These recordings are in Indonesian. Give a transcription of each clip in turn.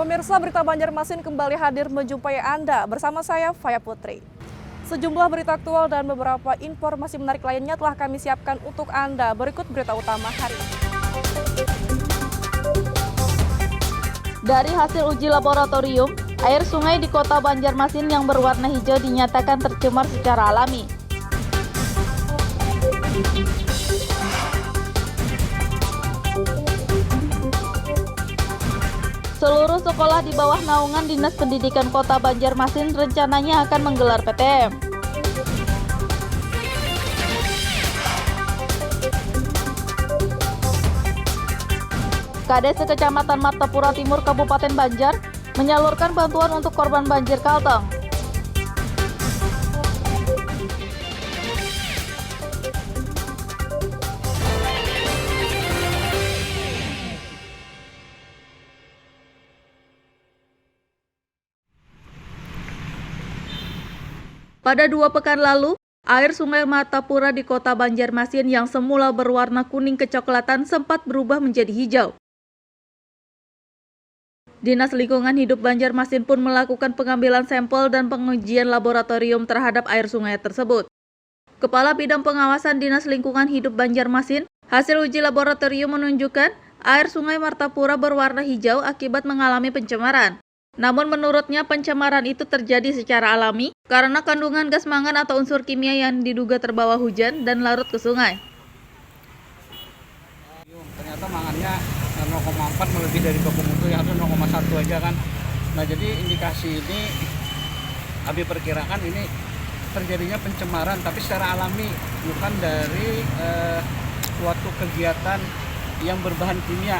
Pemirsa, berita Banjarmasin kembali hadir menjumpai Anda bersama saya, Faya Putri. Sejumlah berita aktual dan beberapa informasi menarik lainnya telah kami siapkan untuk Anda. Berikut berita utama hari ini. Dari hasil uji laboratorium, air sungai di kota Banjarmasin yang berwarna hijau dinyatakan tercemar secara alami. Seluruh sekolah di bawah naungan Dinas Pendidikan Kota Banjarmasin rencananya akan menggelar PTM. Kades Kecamatan Martapura Timur Kabupaten Banjar menyalurkan bantuan untuk korban banjir Kalteng. Pada 2 pekan lalu, air sungai Martapura di kota Banjarmasin yang semula berwarna kuning kecoklatan sempat berubah menjadi hijau. Dinas Lingkungan Hidup Banjarmasin pun melakukan pengambilan sampel dan pengujian laboratorium terhadap air sungai tersebut. Kepala Bidang Pengawasan Dinas Lingkungan Hidup Banjarmasin, hasil uji laboratorium menunjukkan air sungai Martapura berwarna hijau akibat mengalami pencemaran. Namun menurutnya pencemaran itu terjadi secara alami karena kandungan gas mangan atau unsur kimia yang diduga terbawa hujan dan larut ke sungai. Ternyata mangannya 0,4 melebihi dari baku mutu yang harusnya 0,1 aja kan. Nah, jadi indikasi ini Abi perkirakan ini terjadinya pencemaran tapi secara alami, bukan dari suatu kegiatan yang berbahan kimia.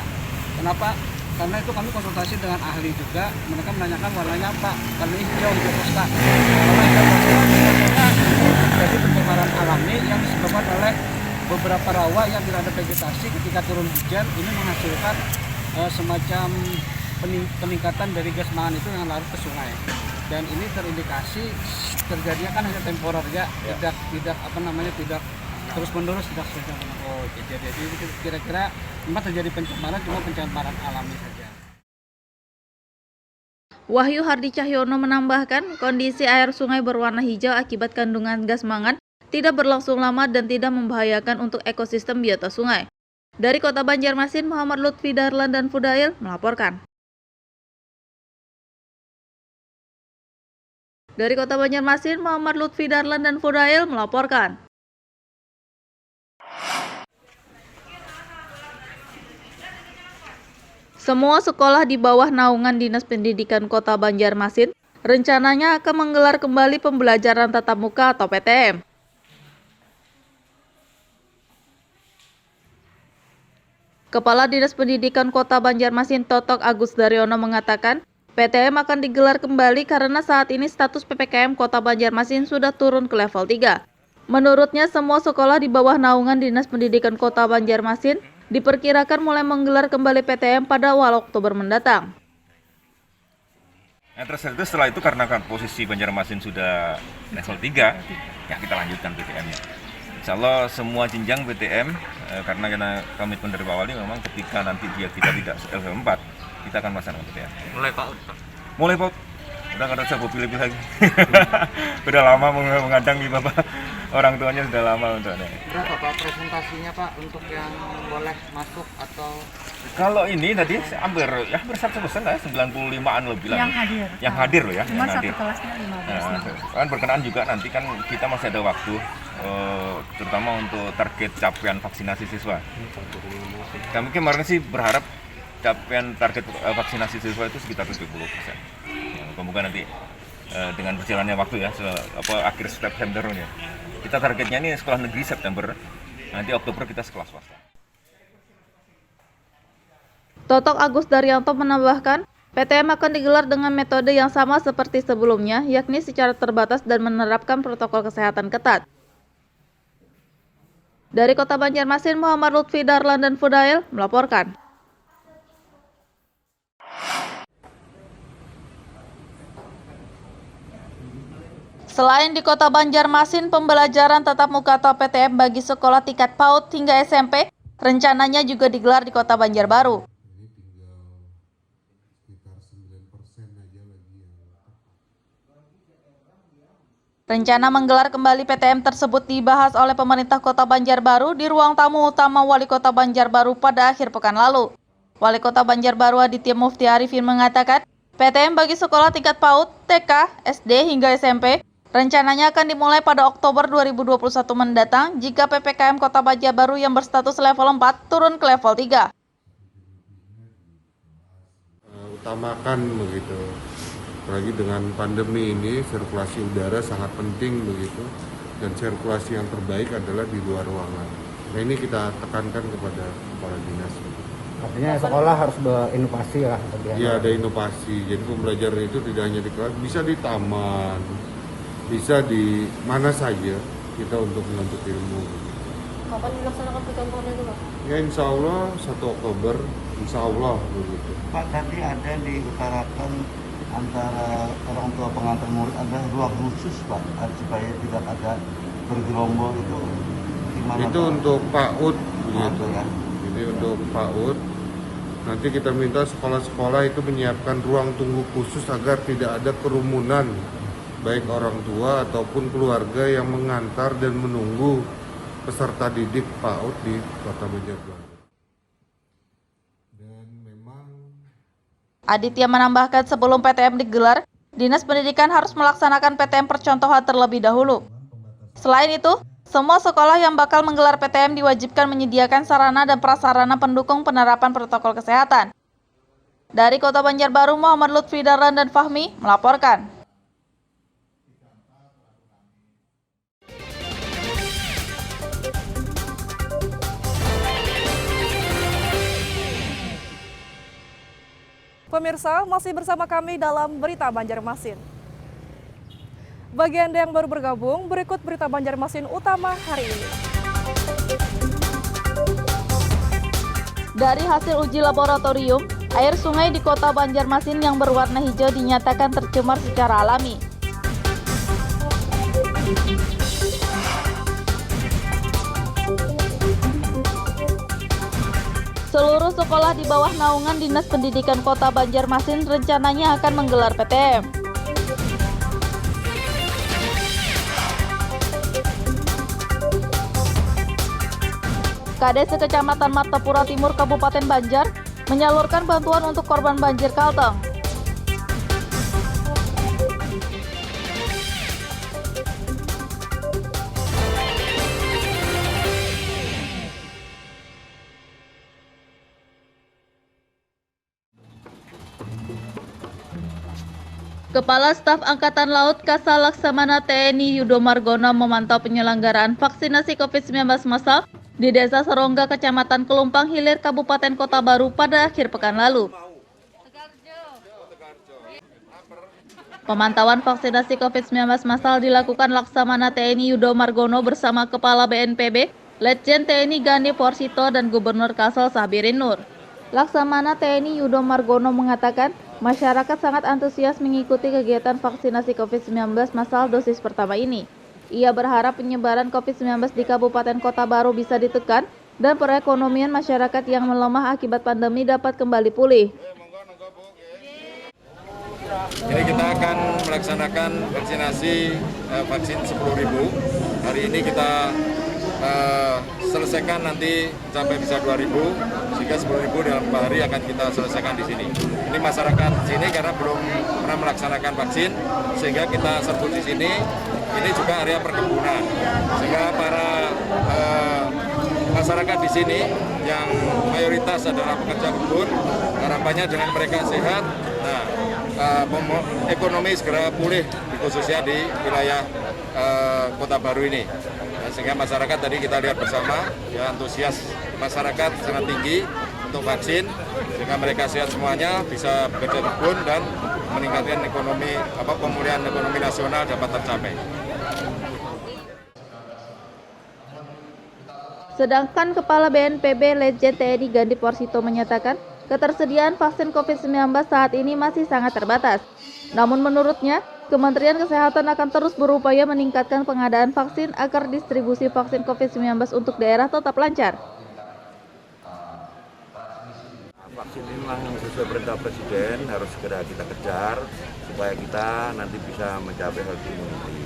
Kenapa? Karena itu kami konsultasi dengan ahli juga, mereka menanyakan warnanya apa, karena hijau toska. Warna hijau toska biasanya jadi pencemaran alami yang disebabkan oleh beberapa rawa yang tidak ada vegetasi. Ketika turun hujan ini menghasilkan semacam peningkatan dari gas mangan itu yang larut ke sungai. Dan ini terindikasi terjadinya kan hanya temporer ya, tidak terus menerus, tidak secara jadi kira-kira memang terjadi pencemaran, cuma pencemaran alami saja. Wahyu Hardi Cahyono menambahkan kondisi air sungai berwarna hijau akibat kandungan gas mangan tidak berlangsung lama dan tidak membahayakan untuk ekosistem biota sungai. Dari Kota Banjarmasin, Muhammad Lutfi Darlan dan Fudail melaporkan. Dari Kota Banjarmasin, Muhammad Lutfi Darlan dan Fudail melaporkan. Semua sekolah di bawah naungan Dinas Pendidikan Kota Banjarmasin rencananya akan menggelar kembali pembelajaran tatap muka atau PTM. Kepala Dinas Pendidikan Kota Banjarmasin Totok Agus Daryono mengatakan, PTM akan digelar kembali karena saat ini status PPKM Kota Banjarmasin sudah turun ke level 3. Menurutnya, semua sekolah di bawah naungan Dinas Pendidikan Kota Banjarmasin diperkirakan mulai menggelar kembali PTM pada awal Oktober mendatang. Yang terus setelah itu karena posisi Banjarmasin sudah level 3, ya kita lanjutkan PTM-nya. Insya Allah semua jenjang PTM, karena komitmen dari awal ini memang ketika nanti kita tidak level 4, kita akan melaksanakan PTM. Mulai PAUD, Pak? Mulai PAUD. Udah nggak usah pilih-pilih lagi. Udah lama mengadang di Bapak. Orang tuanya sudah lama untuk ada. Berapa Pak presentasinya Pak untuk yang boleh masuk atau? Kalau ini tadi hampir 100% lah, 95-an lebih lah. Yang hadir loh ya. Cuma yang satu hadir. kelasnya 15. Kan berkenaan juga nanti kan kita masih ada waktu, terutama untuk target capaian vaksinasi siswa. Kami kemarin sih berharap capaian target vaksinasi siswa itu sekitar 70%. Semoga nanti dengan berjalannya waktu ya, akhir Septembernya. Kita targetnya ini sekolah negeri September, nanti Oktober kita sekolah swasta. Totok Agus Daryanto menambahkan, PTM akan digelar dengan metode yang sama seperti sebelumnya, yakni secara terbatas dan menerapkan protokol kesehatan ketat. Dari Kota Banjarmasin, Muhammad Lutfi Darlan dan Fudail melaporkan. Selain di Kota Banjarmasin, pembelajaran tatap muka atau PTM bagi sekolah tingkat PAUD hingga SMP rencananya juga digelar di Kota Banjarbaru. Rencana menggelar kembali PTM tersebut dibahas oleh pemerintah Kota Banjarbaru di ruang tamu utama Wali Kota Banjarbaru pada akhir pekan lalu. Wali Kota Banjarbaru Aditya Mufti Arifin mengatakan, PTM bagi sekolah tingkat PAUD, TK, SD hingga SMP rencananya akan dimulai pada Oktober 2021 mendatang jika PPKM Kota Banjarbaru yang berstatus level 4 turun ke level 3. Utamakan begitu. Apalagi dengan pandemi ini sirkulasi udara sangat penting begitu, dan sirkulasi yang terbaik adalah di luar ruangan. Nah ini kita tekankan kepada kepala dinas. Artinya sekolah harus berinovasi lah. Iya, ada inovasi. Jadi pembelajaran itu tidak hanya di kelas, bisa di taman, bisa di mana saja kita untuk menuntut ilmu. Kapan dilaksanakan PTM itu, Pak? Ya insya Allah 1 Oktober, insya Allah begitu. Pak, tadi ada diutarakan antara orang tua pengantar murid ada ruang khusus, Pak, supaya tidak ada bergerombol itu gimana? Itu Pak? untuk PAUD begitu. Ya. Jadi untuk PAUD nanti kita minta sekolah-sekolah itu menyiapkan ruang tunggu khusus agar tidak ada kerumunan baik orang tua ataupun keluarga yang mengantar dan menunggu peserta didik PAUD di Kota Banjarbaru. Dan memang Aditya menambahkan sebelum PTM digelar, Dinas Pendidikan harus melaksanakan PTM percontohan terlebih dahulu. Selain itu, semua sekolah yang bakal menggelar PTM diwajibkan menyediakan sarana dan prasarana pendukung penerapan protokol kesehatan. Dari Kota Banjarbaru, Muhammad Lutfi Darlan dan Fahmi melaporkan. Pemirsa, masih bersama kami dalam Berita Banjarmasin. Bagi Anda yang baru bergabung, berikut Berita Banjarmasin utama hari ini. Dari hasil uji laboratorium, air sungai di Kota Banjarmasin yang berwarna hijau dinyatakan tercemar secara alami. Seluruh sekolah di bawah naungan Dinas Pendidikan Kota Banjarmasin rencananya akan menggelar PTM. Kades Kecamatan Martapura Timur Kabupaten Banjar menyalurkan bantuan untuk korban banjir Kalteng. Kepala Staf Angkatan Laut Kasal Laksamana TNI Yudo Margono memantau penyelenggaraan vaksinasi COVID-19 massal di Desa Serongga, Kecamatan Kelumpang Hilir, Kabupaten Kota Baru pada akhir pekan lalu. Pemantauan vaksinasi COVID-19 massal dilakukan Laksamana TNI Yudo Margono bersama Kepala BNPB, Letjen TNI Gani Porsito, dan Gubernur Kalsel Sabirin Nur. Laksamana TNI Yudo Margono mengatakan, masyarakat sangat antusias mengikuti kegiatan vaksinasi COVID-19 massal dosis pertama ini. Ia berharap penyebaran COVID-19 di Kabupaten Kota Baru bisa ditekan dan perekonomian masyarakat yang melemah akibat pandemi dapat kembali pulih. Jadi kita akan melaksanakan vaksinasi vaksin 10.000. Hari ini kita selesaikan nanti sampai bisa 2.000, sehingga 10.000 dalam 4 hari akan kita selesaikan di sini. Ini masyarakat sini karena belum pernah melaksanakan vaksin, sehingga kita serbu di sini. Ini juga area perkebunan, sehingga para masyarakat di sini yang mayoritas adalah pekerja kebun, harapannya dengan mereka sehat, ekonomi segera pulih, khususnya di wilayah Kota Baru ini. Sehingga masyarakat tadi kita lihat bersama, ya antusias masyarakat sangat tinggi untuk vaksin, sehingga mereka sehat semuanya, bisa bekerja kebun dan meningkatkan ekonomi, pemulihan ekonomi nasional dapat tercapai. Sedangkan Kepala BNPB Letjen TNI Gani Porsito menyatakan, ketersediaan vaksin COVID-19 saat ini masih sangat terbatas. Namun menurutnya, Kementerian Kesehatan akan terus berupaya meningkatkan pengadaan vaksin agar distribusi vaksin COVID-19 untuk daerah tetap lancar. Vaksin ini memang sesuai perintah Presiden harus segera kita kejar supaya kita nanti bisa mencapai herd immunity.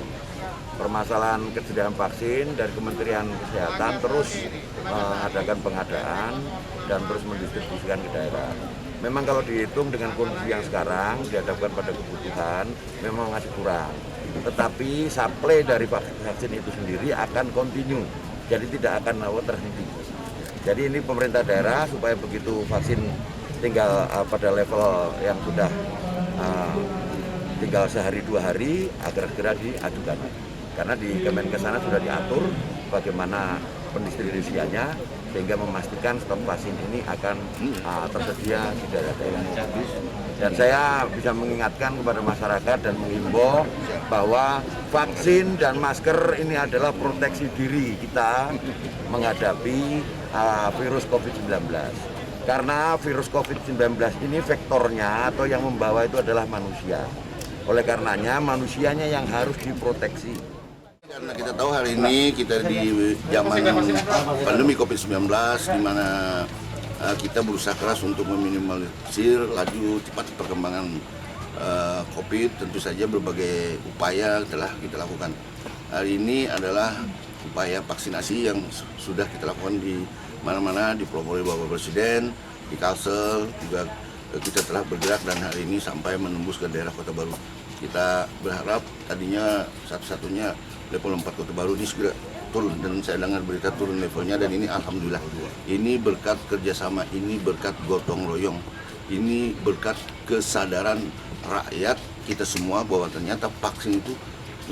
permasalahan ketersediaan vaksin dari Kementerian Kesehatan terus mengadakan pengadaan dan terus mendistribusikan ke daerah. Memang kalau dihitung dengan kondisi yang sekarang dihadapkan pada kebutuhan memang masih kurang. Tetapi supply dari vaksin itu sendiri akan continue, jadi tidak akan terhenti. Jadi ini pemerintah daerah supaya begitu vaksin tinggal pada level yang sudah tinggal sehari 2 hari agar segera diajukan. Karena di Kemenkes sana sudah diatur bagaimana pendistribusiannya sehingga memastikan stok vaksin ini akan tersedia di daerah-daerah. Dan saya bisa mengingatkan kepada masyarakat dan mengimbau bahwa vaksin dan masker ini adalah proteksi diri kita menghadapi virus COVID-19. Karena virus COVID-19 ini vektornya atau yang membawa itu adalah manusia. Oleh karenanya manusianya yang harus diproteksi. Karena kita tahu hari ini kita di zaman pandemi COVID-19 di mana kita berusaha keras untuk meminimalisir laju cepat perkembangan COVID. Tentu saja berbagai upaya telah kita lakukan. Hari ini adalah upaya vaksinasi yang sudah kita lakukan di mana-mana, dipelopori Bapak Presiden, di Kalsel juga kita telah bergerak dan hari ini sampai menembus ke daerah Kota Baru. Kita berharap tadinya satu-satunya level 4 Kota Baru ini segera turun dan saya dengar berita turun levelnya dan ini alhamdulillah. Ini berkat kerjasama, ini berkat gotong royong, ini berkat kesadaran rakyat kita semua bahwa ternyata vaksin itu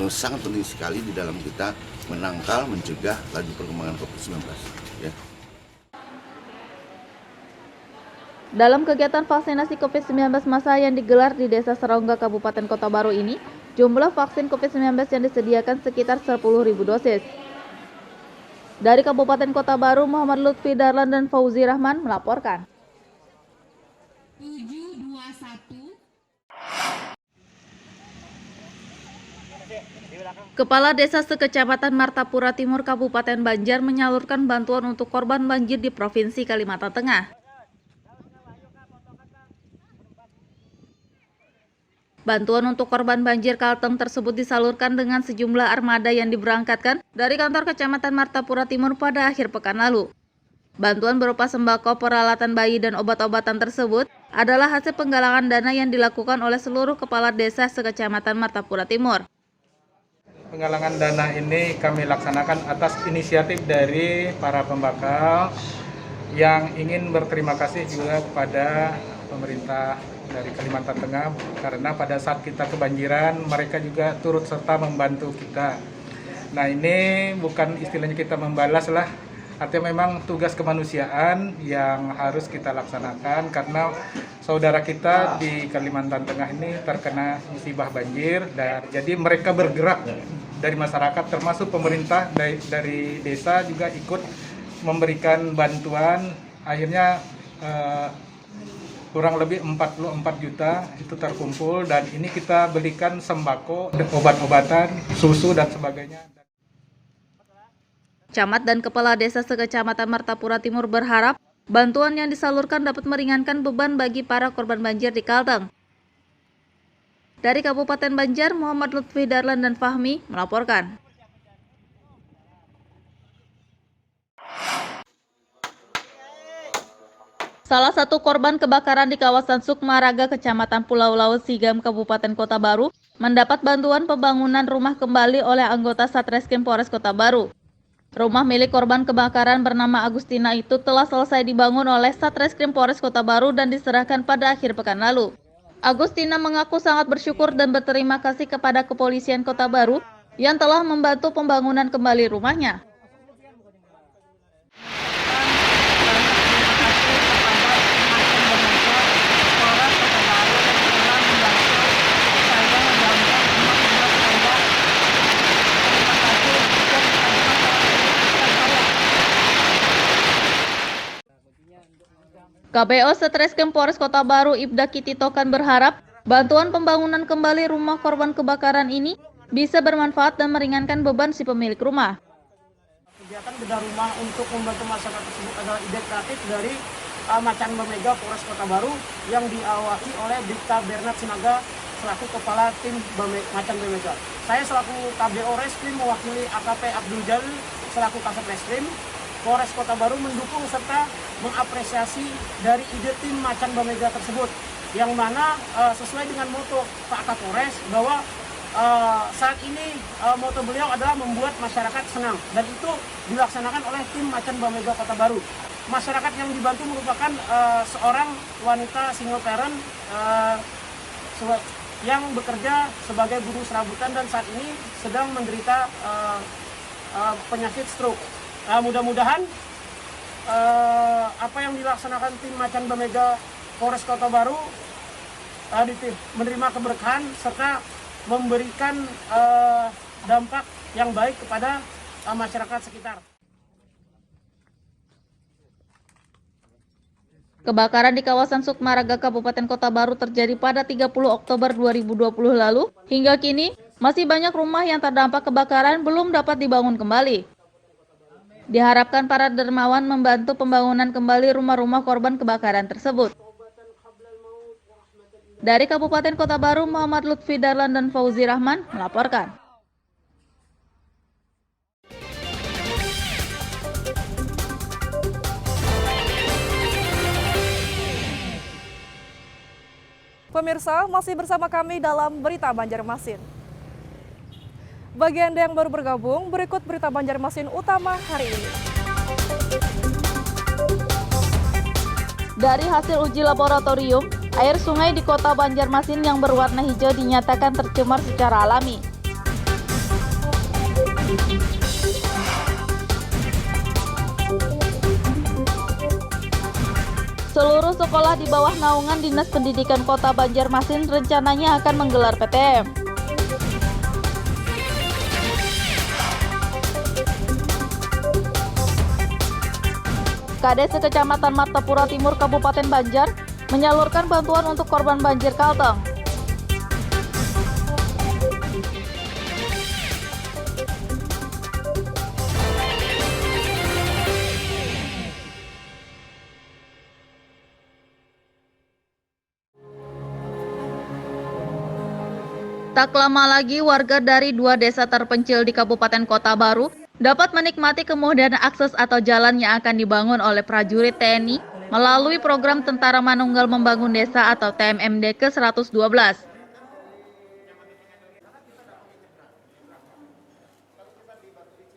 sangat penting sekali di dalam kita menangkal, mencegah laju perkembangan COVID-19. Ya. Dalam kegiatan vaksinasi COVID-19 massa yang digelar di Desa Serongga, Kabupaten Kota Baru ini, jumlah vaksin COVID-19 yang disediakan sekitar 10.000 dosis. Dari Kabupaten Kota Baru, Muhammad Lutfi Darlan dan Fauzi Rahman melaporkan. 721. Kepala Desa sekecamatan Martapura Timur, Kabupaten Banjar menyalurkan bantuan untuk korban banjir di Provinsi Kalimantan Tengah. Bantuan untuk korban banjir Kalteng tersebut disalurkan dengan sejumlah armada yang diberangkatkan dari kantor Kecamatan Martapura Timur pada akhir pekan lalu. Bantuan berupa sembako, peralatan bayi, dan obat-obatan tersebut adalah hasil penggalangan dana yang dilakukan oleh seluruh kepala desa sekecamatan Martapura Timur. Penggalangan dana ini kami laksanakan atas inisiatif dari para pembakal yang ingin berterima kasih juga kepada pemerintah dari Kalimantan Tengah karena pada saat kita kebanjiran mereka juga turut serta membantu kita. Nah ini bukan istilahnya kita membalas lah, artinya memang tugas kemanusiaan yang harus kita laksanakan karena saudara kita di Kalimantan Tengah ini terkena musibah banjir dan jadi mereka bergerak dari masyarakat termasuk pemerintah dari desa juga ikut memberikan bantuan. Akhirnya kurang lebih 44 juta itu terkumpul dan ini kita belikan sembako, obat-obatan, susu dan sebagainya. Camat dan Kepala Desa sekecamatan Martapura Timur berharap bantuan yang disalurkan dapat meringankan beban bagi para korban banjir di Kalteng. Dari Kabupaten Banjar, Muhammad Lutfi Darlan dan Fahmi melaporkan. Salah satu korban kebakaran di kawasan Sukmaraga, Kecamatan Pulau Laut Sigam, Kabupaten Kota Baru, mendapat bantuan pembangunan rumah kembali oleh anggota Satreskrim Polres Kota Baru. Rumah milik korban kebakaran bernama Agustina itu telah selesai dibangun oleh Satreskrim Polres Kota Baru dan diserahkan pada akhir pekan lalu. Agustina mengaku sangat bersyukur dan berterima kasih kepada Kepolisian Kota Baru yang telah membantu pembangunan kembali rumahnya. KPO Satreskrim Polres Kota Baru Ibda Kititokan berharap bantuan pembangunan kembali rumah korban kebakaran ini bisa bermanfaat dan meringankan beban si pemilik rumah. Kegiatan bedah rumah untuk membantu masyarakat tersebut adalah ide kreatif dari Macan Bemega Polres Kota Baru yang diawaki oleh Bribka Bernard Sinaga selaku Kepala Tim Macan Bemega. saya selaku KBO Reskrim mewakili AKP Abdul Jalil selaku Kasat Reskrim Polres Kota Baru mendukung serta mengapresiasi dari ide tim Macan Bamega tersebut, yang mana sesuai dengan moto Pak Kapolres bahwa saat ini moto beliau adalah membuat masyarakat senang, dan itu dilaksanakan oleh tim Macan Bamega Kota Baru. Masyarakat yang dibantu merupakan seorang wanita single parent yang bekerja sebagai buruh serabutan dan saat ini sedang menderita penyakit stroke. Mudah-mudahan apa yang dilaksanakan tim Macan Bamega Polres Kota Baru menerima keberkahan serta memberikan dampak yang baik kepada masyarakat sekitar. Kebakaran di kawasan Sukmaraga, Kabupaten Kota Baru terjadi pada 30 Oktober 2020 lalu. Hingga kini, masih banyak rumah yang terdampak kebakaran belum dapat dibangun kembali. Diharapkan para dermawan membantu pembangunan kembali rumah-rumah korban kebakaran tersebut. Dari Kabupaten Kota Baru, Muhammad Lutfi Darlan dan Fauzi Rahman melaporkan. Pemirsa, masih bersama kami dalam Berita Banjarmasin. Bagi Anda yang baru bergabung, berikut Berita Banjarmasin utama hari ini. Dari hasil uji laboratorium, air sungai di Kota Banjarmasin yang berwarna hijau dinyatakan tercemar secara alami. Seluruh sekolah di bawah naungan Dinas Pendidikan Kota Banjarmasin rencananya akan menggelar PTM. Kades Kecamatan Martapura Timur Kabupaten Banjar menyalurkan bantuan untuk korban banjir Kalteng. Tak lama lagi warga dari 2 desa terpencil di Kabupaten Kota Baru dapat menikmati kemudahan akses atau jalan yang akan dibangun oleh prajurit TNI melalui program Tentara Manunggal Membangun Desa atau TMMD ke-112.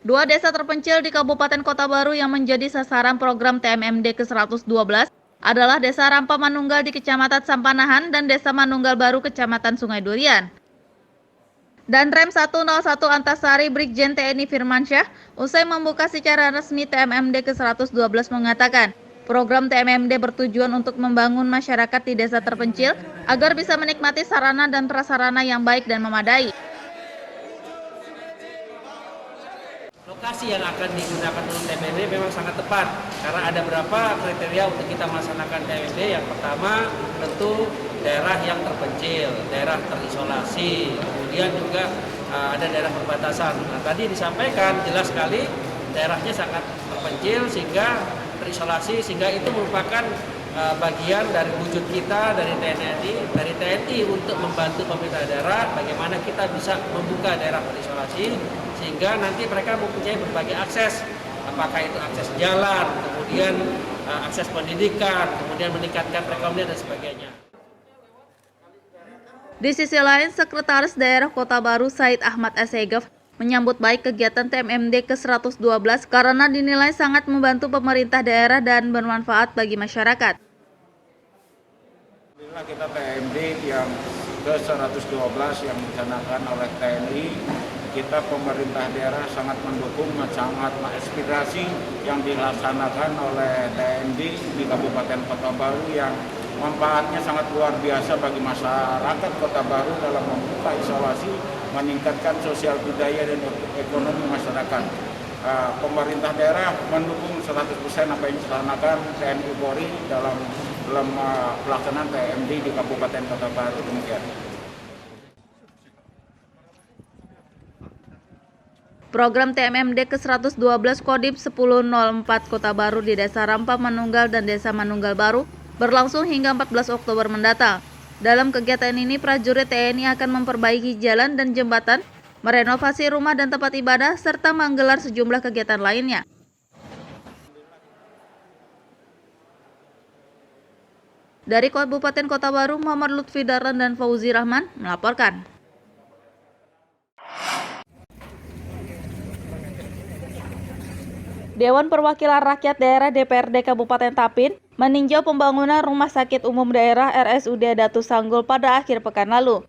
Dua desa terpencil di Kabupaten Kota Baru yang menjadi sasaran program TMMD ke-112 adalah Desa Rampa Manunggal di Kecamatan Sampanahan dan Desa Manunggal Baru Kecamatan Sungai Durian. Dan Rem 101 Antasari Brigjen TNI Firmansyah usai membuka secara resmi TMMD ke-112 mengatakan, program TMMD bertujuan untuk membangun masyarakat di desa terpencil agar bisa menikmati sarana dan prasarana yang baik dan memadai. Lokasi yang akan digunakan untuk TMMD memang sangat tepat karena ada beberapa kriteria untuk kita melaksanakan TMMD. Yang pertama tentu daerah yang terpencil, daerah terisolasi, kemudian juga ada daerah perbatasan. Nah, tadi disampaikan jelas sekali daerahnya sangat terpencil sehingga terisolasi, sehingga itu merupakan bagian dari wujud kita dari TNI untuk membantu pemerintah daerah bagaimana kita bisa membuka daerah terisolasi sehingga nanti mereka mempunyai berbagai akses, apakah itu akses jalan, kemudian akses pendidikan, kemudian meningkatkan perekonomian dan sebagainya. Di sisi lain, Sekretaris Daerah Kota Baru Said Ahmad Assegaf menyambut baik kegiatan TMMD ke-112 karena dinilai sangat membantu pemerintah daerah dan bermanfaat bagi masyarakat. Alhamdulillah kita TMMD yang ke-112 yang dicanangkan oleh TNI, kita pemerintah daerah sangat mendukung, sangat menginspirasi yang dilaksanakan oleh TNI di Kabupaten Kota Baru yang manfaatnya sangat luar biasa bagi masyarakat Kota Baru dalam membuka isolasi, meningkatkan sosial budaya dan ekonomi masyarakat. Pemerintah daerah mendukung 100% apa yang dilaksanakan TNI Polri dalam pelaksanaan TMMD di Kabupaten Kota Baru. Demikian. Program TMMD ke-112 Kodim 1004 Kota Baru di Desa Rampa Manunggal dan Desa Manunggal Baru berlangsung hingga 14 Oktober mendatang. Dalam kegiatan ini, prajurit TNI akan memperbaiki jalan dan jembatan merenovasi rumah dan tempat ibadah, serta menggelar sejumlah kegiatan lainnya. Dari Kabupaten Kota Baru, Muhammad Lutfi Darlan dan Fauzi Rahman melaporkan. Dewan Perwakilan Rakyat Daerah DPRD Kabupaten Tapin meninjau pembangunan Rumah Sakit Umum Daerah RSUD Datu Sanggul pada akhir pekan lalu.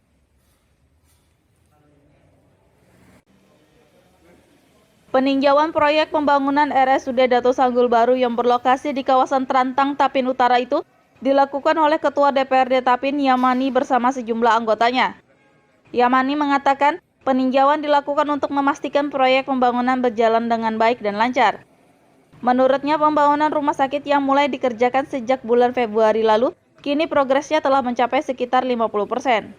Peninjauan proyek pembangunan RSUD Datu Sanggul baru yang berlokasi di kawasan Trantang, Tapin Utara itu dilakukan oleh Ketua DPRD Tapin, Yamani, bersama sejumlah anggotanya. Yamani mengatakan peninjauan dilakukan untuk memastikan proyek pembangunan berjalan dengan baik dan lancar. Menurutnya, pembangunan rumah sakit yang mulai dikerjakan sejak bulan Februari lalu, kini progresnya telah mencapai sekitar 50%.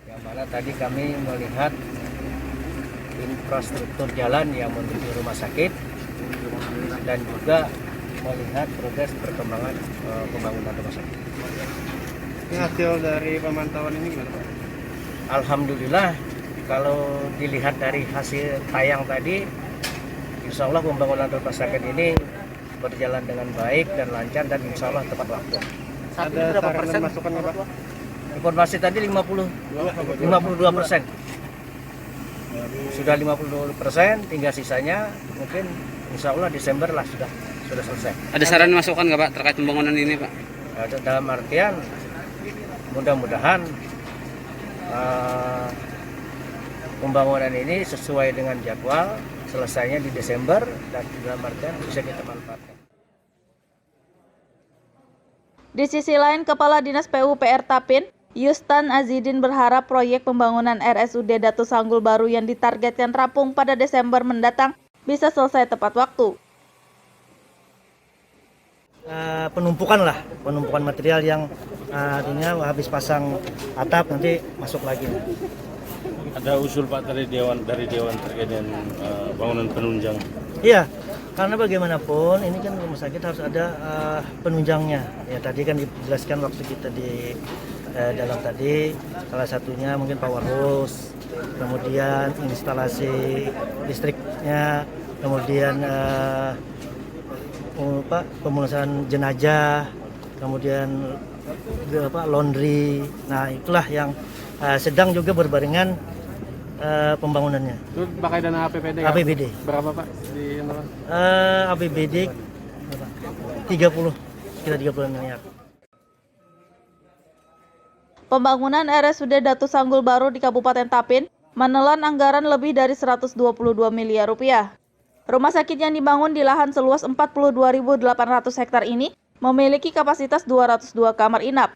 Yang mana tadi kami melihat infrastruktur jalan yang menuju rumah sakit dan juga melihat progres perkembangan pembangunan rumah sakit. Ini hasil dari pemantauan ini gimana Pak? Alhamdulillah, kalau dilihat dari hasil tayang tadi, insya Allah pembangunan rumah sakit ini berjalan dengan baik dan lancar dan insya Allah tepat waktu. Ada berapa persen masukan Pak? Informasi tadi 52%. Sudah 52%, tinggal sisanya mungkin insya Allah Desember lah sudah selesai. Ada saran masukan nggak Pak terkait pembangunan ini Pak? Dalam artian mudah-mudahan pembangunan ini sesuai dengan jadwal, selesainya di Desember dan dalam artian bisa kita manfaatkan. Di sisi lain, Kepala Dinas PUPR Tapin, Yustan Azidin, berharap proyek pembangunan RSUD Datu Sanggul baru yang ditargetkan rampung pada Desember mendatang bisa selesai tepat waktu. Penumpukan material yang artinya habis pasang atap nanti masuk lagi. Ada usul Pak dari Dewan terkait dengan bangunan penunjang. Iya, karena bagaimanapun ini kan rumah sakit harus ada penunjangnya. Ya tadi kan dijelaskan waktu kita di dalam tadi, salah satunya mungkin power hose, kemudian instalasi listriknya, kemudian pemulasaran jenazah, kemudian laundry. Nah itulah yang sedang juga berbarengan pembangunannya. Itu pakai dana APBD? APBD. Berapa Pak? Di APBD 30, sekitar 30 miliar. Pembangunan RSUD Datu Sanggul baru di Kabupaten Tapin menelan anggaran lebih dari 122 miliar rupiah. Rumah sakit yang dibangun di lahan seluas 42.800 hektar ini memiliki kapasitas 202 kamar inap.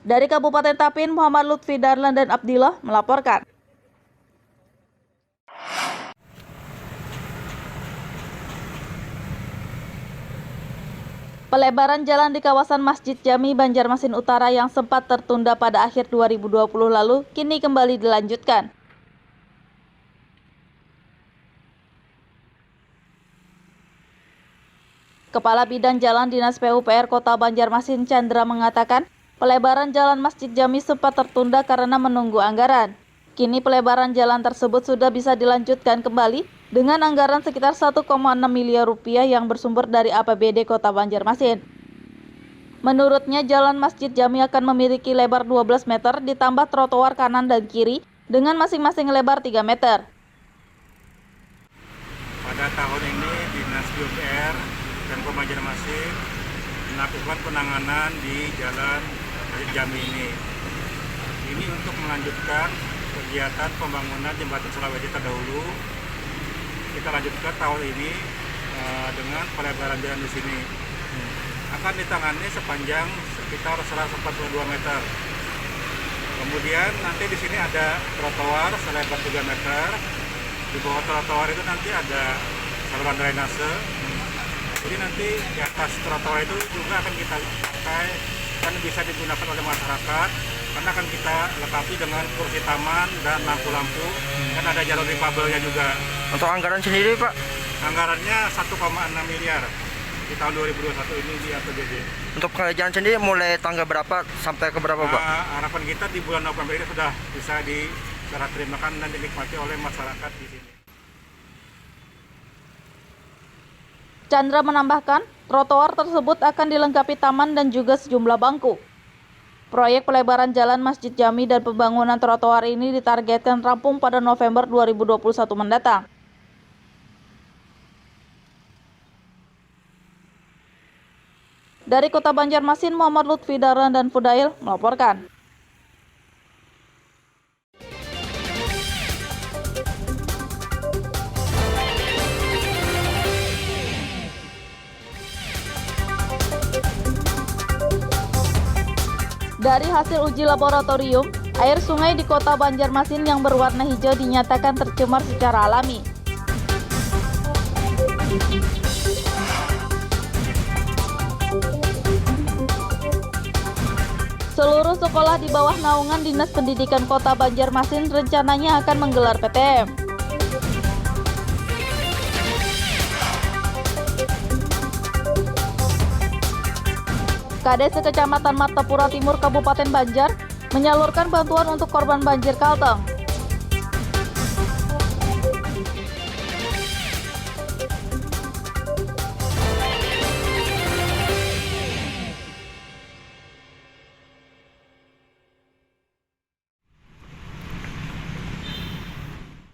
Dari Kabupaten Tapin, Muhammad Lutfi Darlan dan Abdillah melaporkan. Pelebaran jalan di kawasan Masjid Jami Banjarmasin Utara yang sempat tertunda pada akhir 2020 lalu kini kembali dilanjutkan. Kepala Bidang Jalan Dinas PUPR Kota Banjarmasin Chandra mengatakan, pelebaran jalan Masjid Jami sempat tertunda karena menunggu anggaran. Kini pelebaran jalan tersebut sudah bisa dilanjutkan kembali dengan anggaran sekitar 1,6 miliar rupiah yang bersumber dari APBD Kota Banjarmasin. Menurutnya, jalan Masjid Jami akan memiliki lebar 12 meter ditambah trotoar kanan dan kiri dengan masing-masing lebar 3 meter. Pada tahun ini Dinas PUPR dan Kota Banjarmasin melakukan penanganan di jalan Masjid Jami ini. Ini untuk melanjutkan kegiatan pembangunan jembatan Sulawesi terdahulu. Kita lanjutkan tahun ini dengan pelebaran jalan di sini. Akan ditangani sepanjang sekitar 142 meter. Kemudian nanti di sini ada trotoar selebar 3 meter. Di bawah trotoar itu nanti ada saluran drainase. Jadi nanti di atas trotoar itu juga akan kita pakai dan bisa digunakan oleh masyarakat karena akan kita lengkapi dengan kursi taman dan lampu-lampu dan ada jalur difabelnya juga. Untuk anggaran sendiri Pak? Anggarannya 1,6 miliar. di tahun 2021 ini di APBD. Untuk pengerjaan sendiri mulai tanggal berapa sampai ke berapa, Pak? Harapan kita di bulan November ini sudah bisa diserah terimakan dan dinikmati oleh masyarakat di sini. Chandra menambahkan, trotoar tersebut akan dilengkapi taman dan juga sejumlah bangku. Proyek pelebaran jalan Masjid Jami dan pembangunan trotoar ini ditargetkan rampung pada November 2021 mendatang. Dari Kota Banjarmasin, Muhammad Lutfi Darlan dan Fudail melaporkan. Dari hasil uji laboratorium, air sungai di Kota Banjarmasin yang berwarna hijau dinyatakan tercemar secara alami. Seluruh sekolah di bawah naungan Dinas Pendidikan Kota Banjarmasin rencananya akan menggelar PTM. Kades Kecamatan Martapura Timur Kabupaten Banjar menyalurkan bantuan untuk korban banjir Kalteng.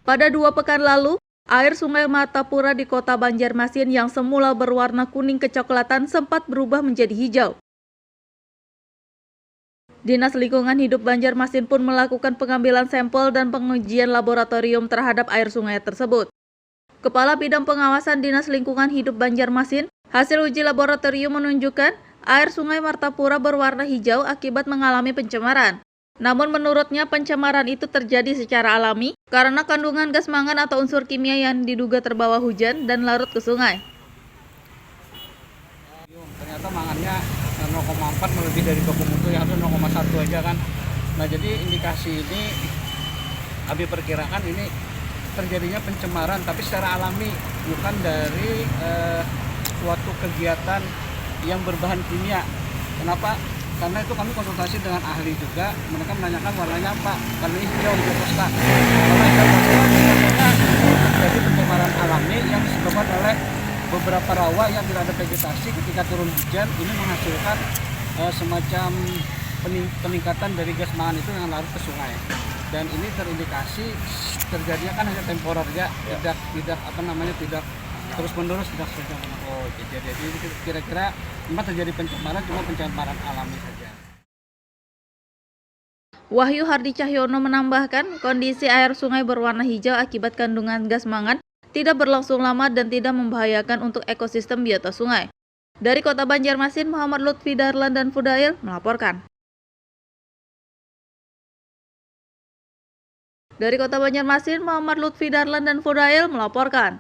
Pada 2 pekan lalu, air sungai Martapura di Kota Banjarmasin yang semula berwarna kuning kecoklatan sempat berubah menjadi hijau. Dinas Lingkungan Hidup Banjarmasin pun melakukan pengambilan sampel dan pengujian laboratorium terhadap air sungai tersebut. Kepala Bidang Pengawasan Dinas Lingkungan Hidup Banjarmasin, hasil uji laboratorium menunjukkan air sungai Martapura berwarna hijau akibat mengalami pencemaran. Namun menurutnya pencemaran itu terjadi secara alami karena kandungan gas mangan atau unsur kimia yang diduga terbawa hujan dan larut ke sungai. Ternyata mangannya 0,4 melebihi dari baku mutu yang harusnya 0,1 aja kan. Nah jadi indikasi ini Abi perkirakan ini terjadinya pencemaran tapi secara alami, bukan dari suatu kegiatan yang berbahan kimia. Kenapa? Karena itu kami konsultasi dengan ahli juga, mereka menanyakan warnanya apa, warna hijau hijau toska. Warna hijau toska terjadi pencemaran alami yang disebabkan oleh beberapa rawa yang tidak ada vegetasi. Ketika turun hujan ini menghasilkan semacam peningkatan dari gas mangan itu yang larut ke sungai. Dan ini terindikasi terjadinya kan hanya temporer ya, tidak terus menerus, tidak sedang. Jadi kira-kira memang terjadi pencemaran, cuma pencemaran alami saja. Wahyu Hardi Cahyono menambahkan, kondisi air sungai berwarna hijau akibat kandungan gas mangan tidak berlangsung lama dan tidak membahayakan untuk ekosistem biota sungai. Dari Kota Banjarmasin, Muhammad Lutfi Darlan dan Fudail melaporkan. Dari Kota Banjarmasin, Muhammad Lutfi Darlan dan Fudail melaporkan.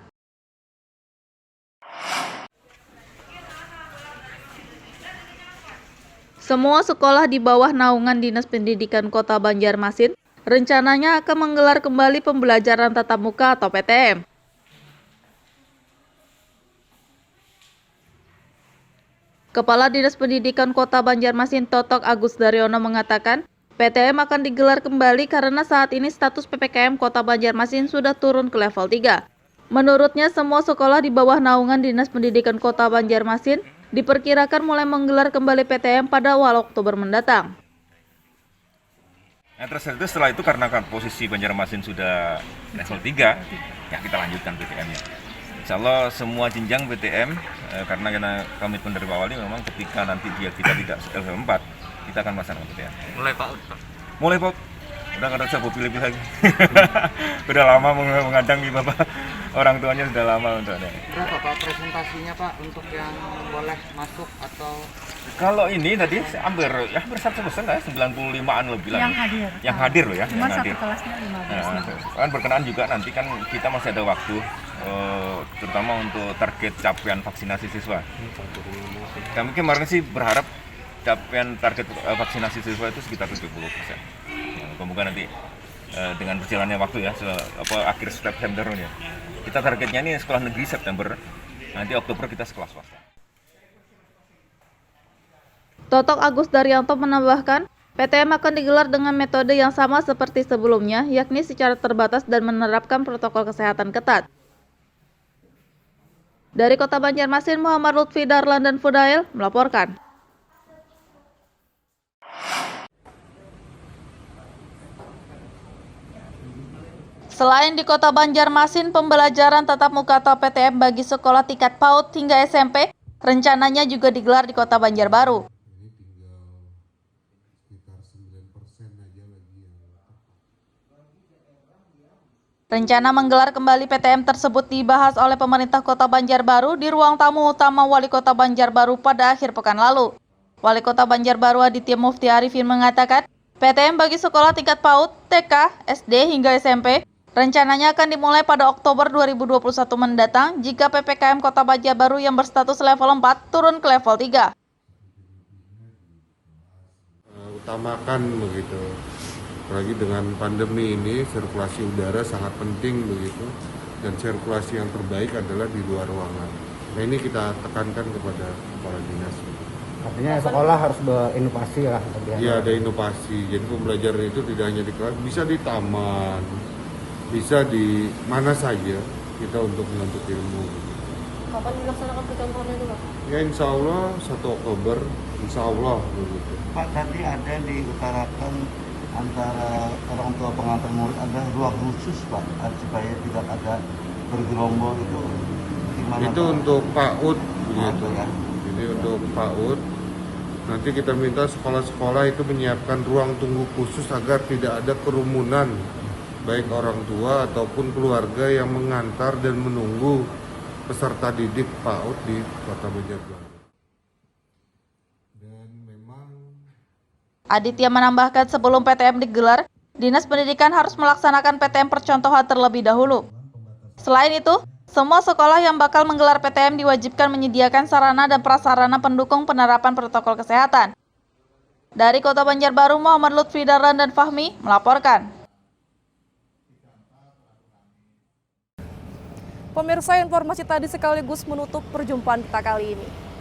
Semua sekolah di bawah naungan Dinas Pendidikan Kota Banjarmasin rencananya akan menggelar kembali pembelajaran tatap muka atau PTM. Kepala Dinas Pendidikan Kota Banjarmasin Totok Agus Daryono mengatakan, PTM akan digelar kembali karena saat ini status PPKM Kota Banjarmasin sudah turun ke level 3. Menurutnya, semua sekolah di bawah naungan Dinas Pendidikan Kota Banjarmasin diperkirakan mulai menggelar kembali PTM pada awal Oktober mendatang. Yang tersedia setelah itu karena posisi Banjarmasin sudah level 3, ya kita lanjutkan PTM-nya. Insya Allah semua jenjang PTM, karena komitmen dari awal ini memang ketika nanti kita tidak level 4, kita akan melaksanakan PTM. Mulai Pak? Mulai Pak. Udah nggak usah pilih-pilih lagi. Udah lama mengadangi Bapak. Orang tuanya sudah lama untuk ada. Berapa Pak presentasinya Pak untuk yang boleh masuk atau? Kalau ini tadi hampir 100% lah, 95-an lebih lah. Yang hadir loh ya. Cuma yang satu hadir. kelasnya 15. Kan berkenaan juga nanti kan kita masih ada waktu, terutama untuk target capaian vaksinasi siswa. Kami kemarin sih berharap capaian target vaksinasi siswa itu sekitar 70%. Semoga nanti dengan berjalannya waktu ya, akhir September ya. Kita targetnya ini sekolah negeri September, nanti Oktober kita sekolah swasta. Totok Agus Daryanto menambahkan, PTM akan digelar dengan metode yang sama seperti sebelumnya, yakni secara terbatas dan menerapkan protokol kesehatan ketat. Dari Kota Banjarmasin, Muhammad Lutfi Darlan dan Fudail melaporkan. Selain di Kota Banjarmasin, pembelajaran tatap muka atau PTM bagi sekolah tingkat PAUD hingga SMP rencananya juga digelar di Kota Banjarbaru. Rencana menggelar kembali PTM tersebut dibahas oleh pemerintah Kota Banjarbaru di ruang tamu utama Wali Kota Banjarbaru pada akhir pekan lalu. Wali Kota Banjarbaru Aditya Mufti Arifin mengatakan, PTM bagi sekolah tingkat PAUD, TK, SD hingga SMP rencananya akan dimulai pada Oktober 2021 mendatang jika PPKM Kota Banjarbaru yang berstatus level 4 turun ke level 3. Utamakan begitu. Apalagi dengan pandemi ini sirkulasi udara sangat penting begitu, dan sirkulasi yang terbaik adalah di luar ruangan. Nah ini kita tekankan kepada kepala dinas. Artinya sekolah harus berinovasi lah. Iya, ada inovasi. Jadi pembelajaran itu tidak hanya di kelas, bisa di taman, bisa di mana saja kita untuk menuntut ilmu. Kapan dilaksanakan percontohannya itu, Pak? Ya insya Allah 1 Oktober, insya Allah begitu. Pak, tadi ada diutarakan antara orang tua pengantar murid ada ruang khusus Pak, supaya tidak ada bergerombol itu gimana? Itu Pak? untuk PAUD begitu. Ya. Jadi untuk PAUD nanti kita minta sekolah-sekolah itu menyiapkan ruang tunggu khusus agar tidak ada kerumunan baik orang tua ataupun keluarga yang mengantar dan menunggu peserta didik PAUD di Kota Banjarbaru. Aditya menambahkan sebelum PTM digelar, Dinas Pendidikan harus melaksanakan PTM percontohan terlebih dahulu. Selain itu, semua sekolah yang bakal menggelar PTM diwajibkan menyediakan sarana dan prasarana pendukung penerapan protokol kesehatan. Dari Kota Banjarbaru, Muhammad Lutfi Darlan dan Fahmi melaporkan. Pemirsa, informasi tadi sekaligus menutup perjumpaan kita kali ini.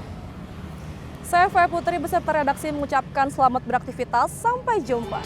Saya Faya Putri beserta redaksi mengucapkan selamat beraktivitas, sampai jumpa.